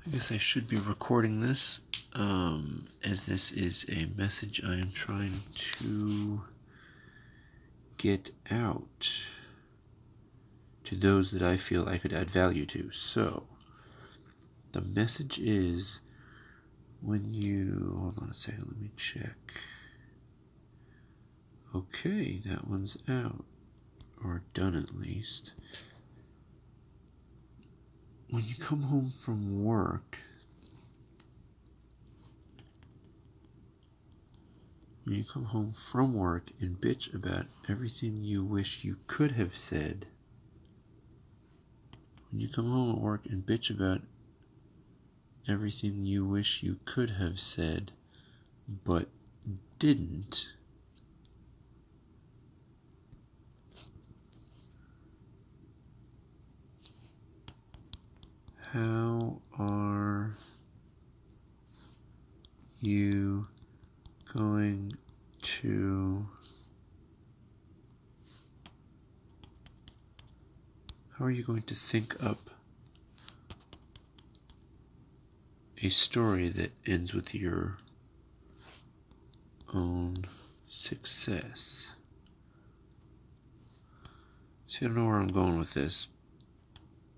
I guess I should be recording this, as this is a message I am trying to get out to those that I feel I could add value to. So, the message is when you... Hold on a second, let me check. Okay, that one's out. Or done at least. When you come home from work... When you come home from work and bitch about everything you wish you could have said. When you come home at work and bitch about everything you wish you could have said, but didn't. How are you going to... How are you going to think up a story that ends with your own success? See, I don't know where I'm going with this,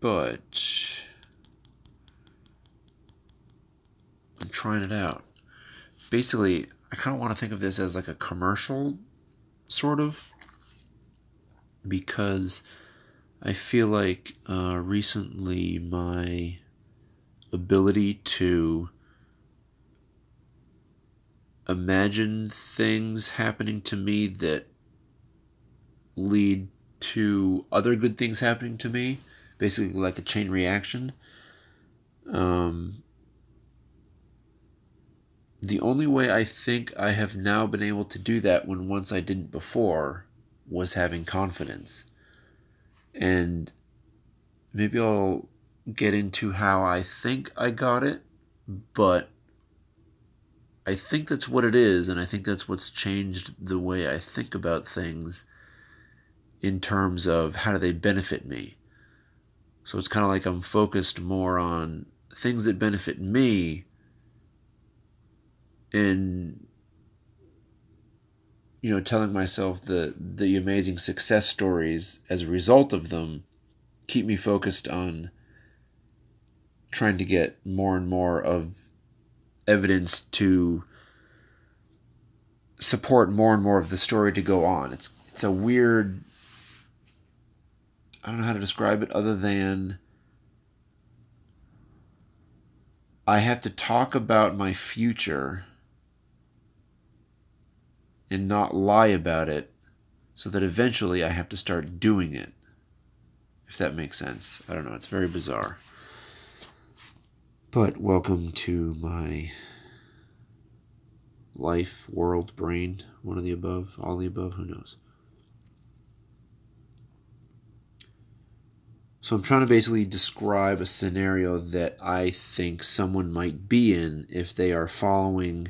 but I'm trying it out. Basically, I kind of want to think of this as like a commercial, sort of, because I feel like recently my ability to imagine things happening to me that lead to other good things happening to me, basically like a chain reaction. The only way I think I have now been able to do that, when once I didn't before, was having confidence. And maybe I'll get into how I think I got it, but I think that's what it is, and I think that's what's changed the way I think about things in terms of how do they benefit me. So it's kind of like I'm focused more on things that benefit me, and telling myself the amazing success stories as a result of them keep me focused on trying to get more and more of evidence to support more and more of the story to go on. It's a weird... I don't know how to describe it other than I have to talk about my future and not lie about it, so that eventually I have to start doing it. If that makes sense. I don't know, it's very bizarre. But welcome to my life, world, brain, one of the above, all the above, who knows. So I'm trying to basically describe a scenario that I think someone might be in if they are following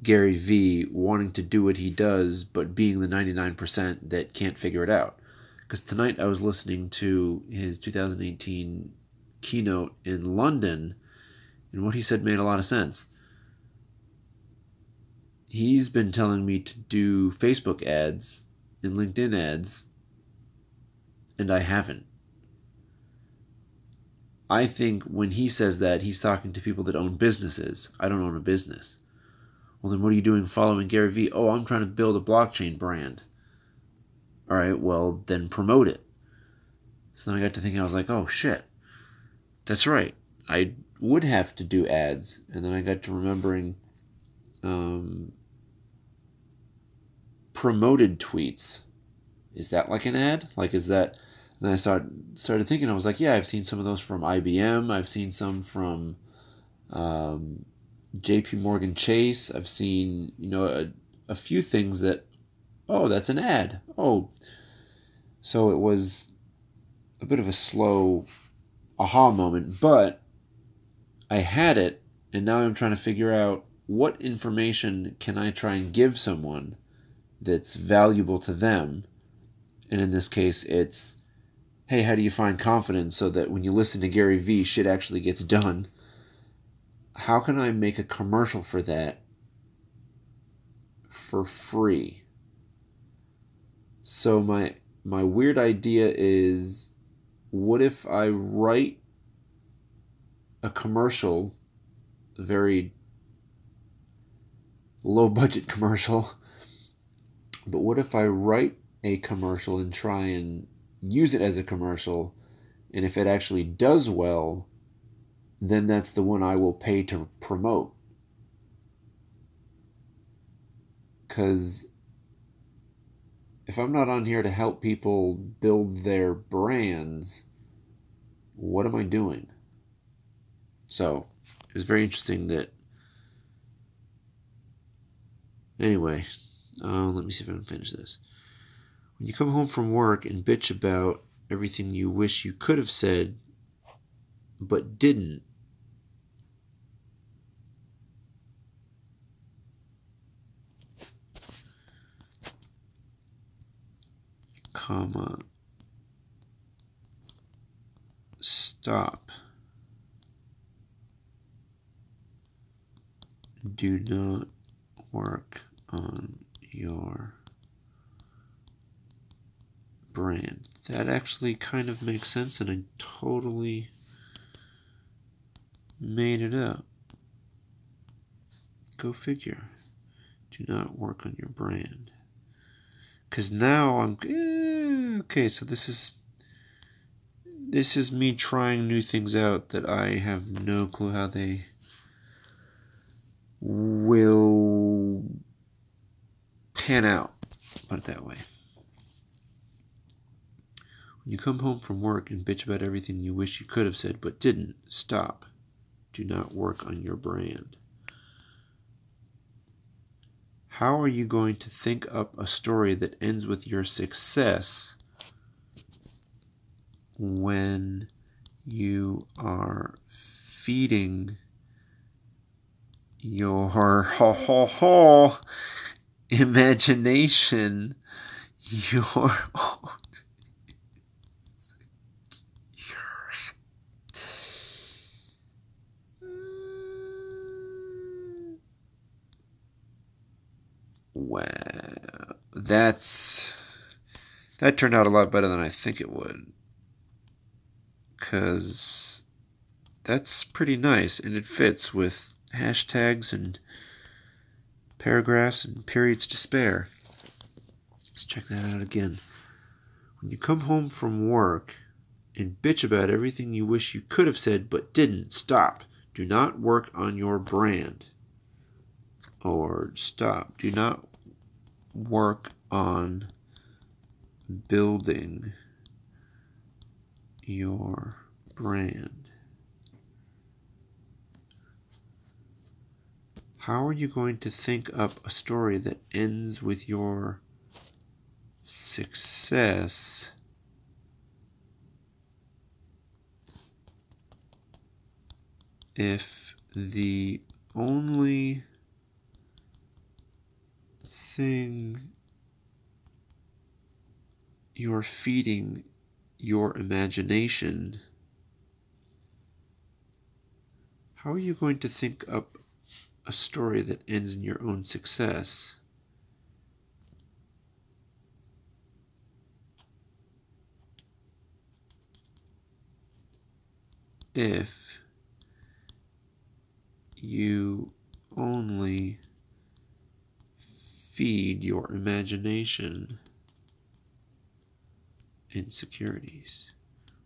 Gary Vee, wanting to do what he does, but being the 99% that can't figure it out. Because tonight I was listening to his 2018 keynote in London, and what he said made a lot of sense. He's been telling me to do Facebook ads and LinkedIn ads, and I haven't. I think when he says that, he's talking to people that own businesses. I don't own a business. Well, then what are you doing following Gary Vee? Oh, I'm trying to build a blockchain brand. All right, well, then promote it. So then I got to thinking, I was like, oh, shit. That's right. I would have to do ads. And then I got to remembering promoted tweets. Is that like an ad? Like, is that... And then I started thinking, I was like, yeah, I've seen some of those from IBM. I've seen some from JP Morgan Chase. I've seen, a few things that, oh, that's an ad. Oh. So it was a bit of a slow aha moment, but I had it, and now I'm trying to figure out what information can I try and give someone that's valuable to them. And in this case, it's hey, how do you find confidence so that when you listen to Gary Vee, shit actually gets done? How can I make a commercial for that for free? So my weird idea is, what if I write a commercial, a very low budget commercial, but what if I write a commercial and try and use it as a commercial, and if it actually does well, then that's the one I will pay to promote. Because if I'm not on here to help people build their brands, what am I doing? So it was very interesting that. Anyway, let me see if I can finish this. When you come home from work and bitch about everything you wish you could have said but didn't, comma, stop. Do not work on your brand. That actually kind of makes sense, and I totally made it up. Go figure. Do not work on your brand. Because now I'm... okay, so this is me trying new things out that I have no clue how they will pan out. Put it that way. When you come home from work and bitch about everything you wish you could have said but didn't, stop. Do not work on your brand. How are you going to think up a story that ends with your success when you are feeding your imagination your Wow, that turned out a lot better than I think it would, because that's pretty nice, and it fits with hashtags and paragraphs and periods to spare. Let's check that out again. When you come home from work and bitch about everything you wish you could have said but didn't, stop. Do not work on your brand. Or stop. Do not work on building your brand. How are you going to think up a story that ends with your success if the only thing you're feeding your imagination? How are you going to think up a story that ends in your own success if you only feed your imagination insecurities?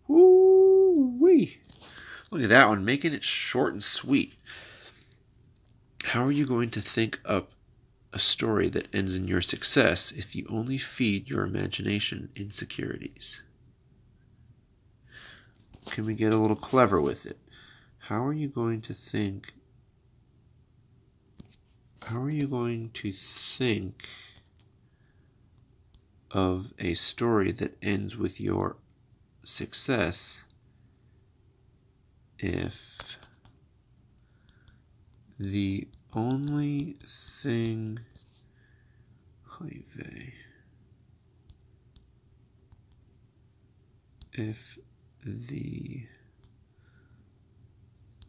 Woo-wee! Look at that one, making it short and sweet. How are you going to think up a story that ends in your success if you only feed your imagination insecurities? Can we get a little clever with it? How are you going to think of a story that ends with your success if the only thing if the,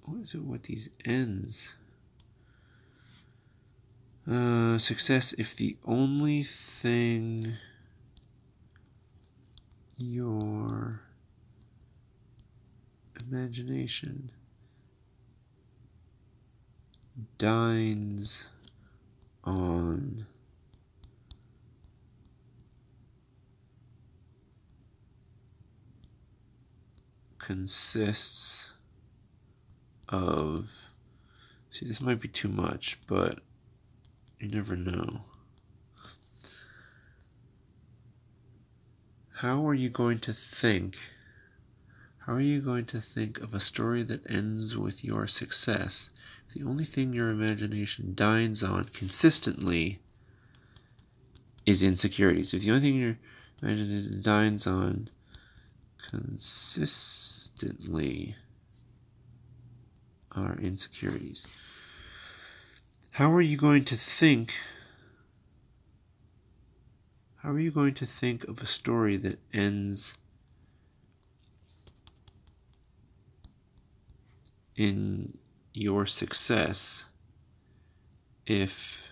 what is it with these ends? Success if the only thing your imagination dines on consists of, see, this might be too much, but you never know. How are you going to think? How are you going to think of a story that ends with your success if the only thing your imagination dines on consistently is insecurities? If the only thing your imagination dines on consistently are insecurities, how are you going to think? How are you going to think of a story that ends in your success if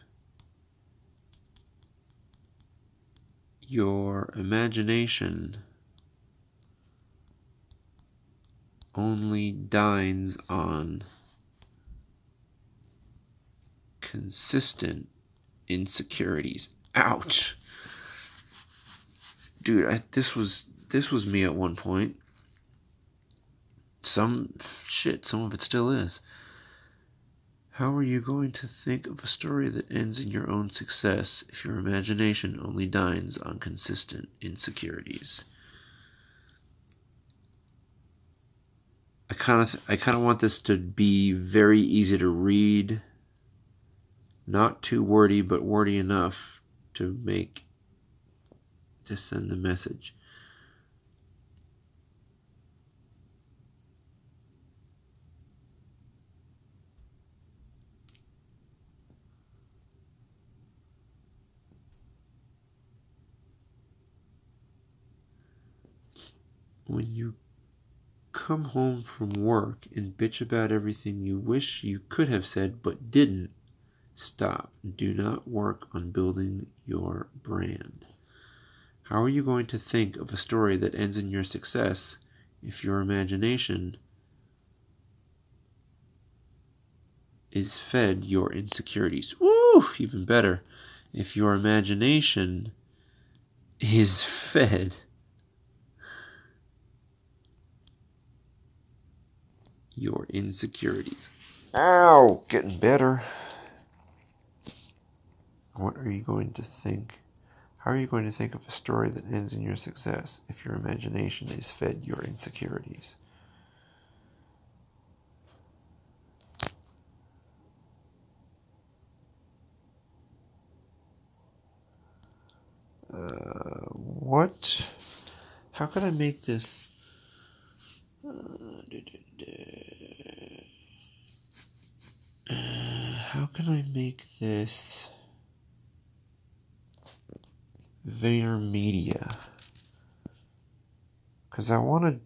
your imagination only dines on consistent insecurities? Ouch. Dude, this was me at one point. Some of it still is. How are you going to think of a story that ends in your own success if your imagination only dines on consistent insecurities? I kind of want this to be very easy to read, not too wordy, but wordy enough to send the message. When you come home from work and bitch about everything you wish you could have said but didn't, stop. Do not work on building your brand. How are you going to think of a story that ends in your success if your imagination is fed your insecurities? Woo! Even better. If your imagination is fed your insecurities. Ow! Getting better. What are you going to think? How are you going to think of a story that ends in your success if your imagination is fed your insecurities? What? How can I make this? How can I make this VaynerMedia? Because I want to.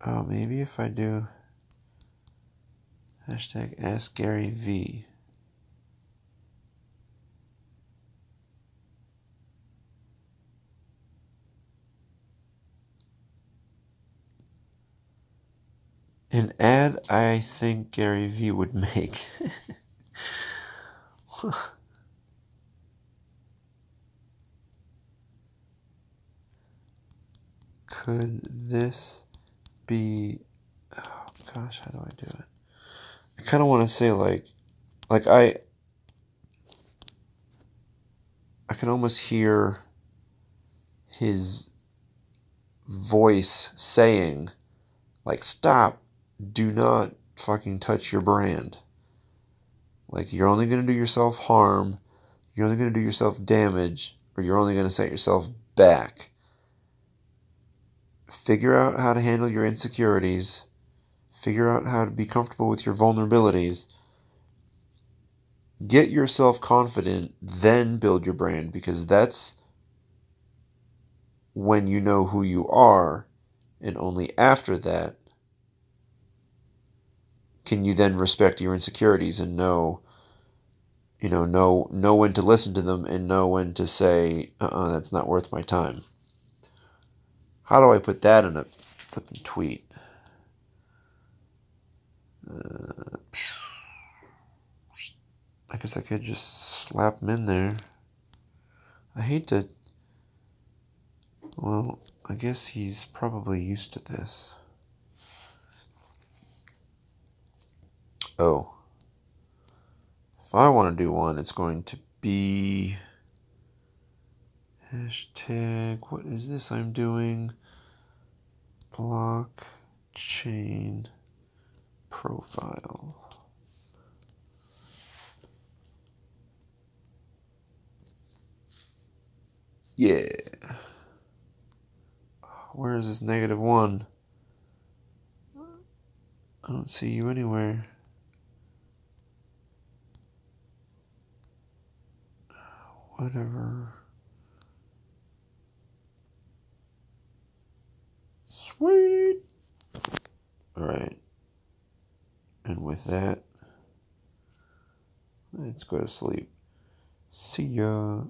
Oh, maybe if I do hashtag AskGaryV. An ad I think Gary V would make. Could this be... Oh gosh, how do I do it? I kind of want to say like I can almost hear his voice saying, like, stop, do not fucking touch your brand. Like, you're only going to do yourself harm, you're only going to do yourself damage, or you're only going to set yourself back. Figure out how to handle your insecurities. Figure out how to be comfortable with your vulnerabilities. Get yourself confident, then build your brand, because that's when you know who you are, and only after that can you then respect your insecurities and know when to listen to them and know when to say, that's not worth my time. How do I put that in a flipping tweet? I guess I could just slap him in there. I hate to... Well, I guess he's probably used to this. Oh. If I want to do one, it's going to be... Hashtag... What is this I'm doing? Blockchain profile. Yeah. Where is this -1? I don't see you anywhere. Whatever. Sweet. Alright. And with that, let's go to sleep. See ya.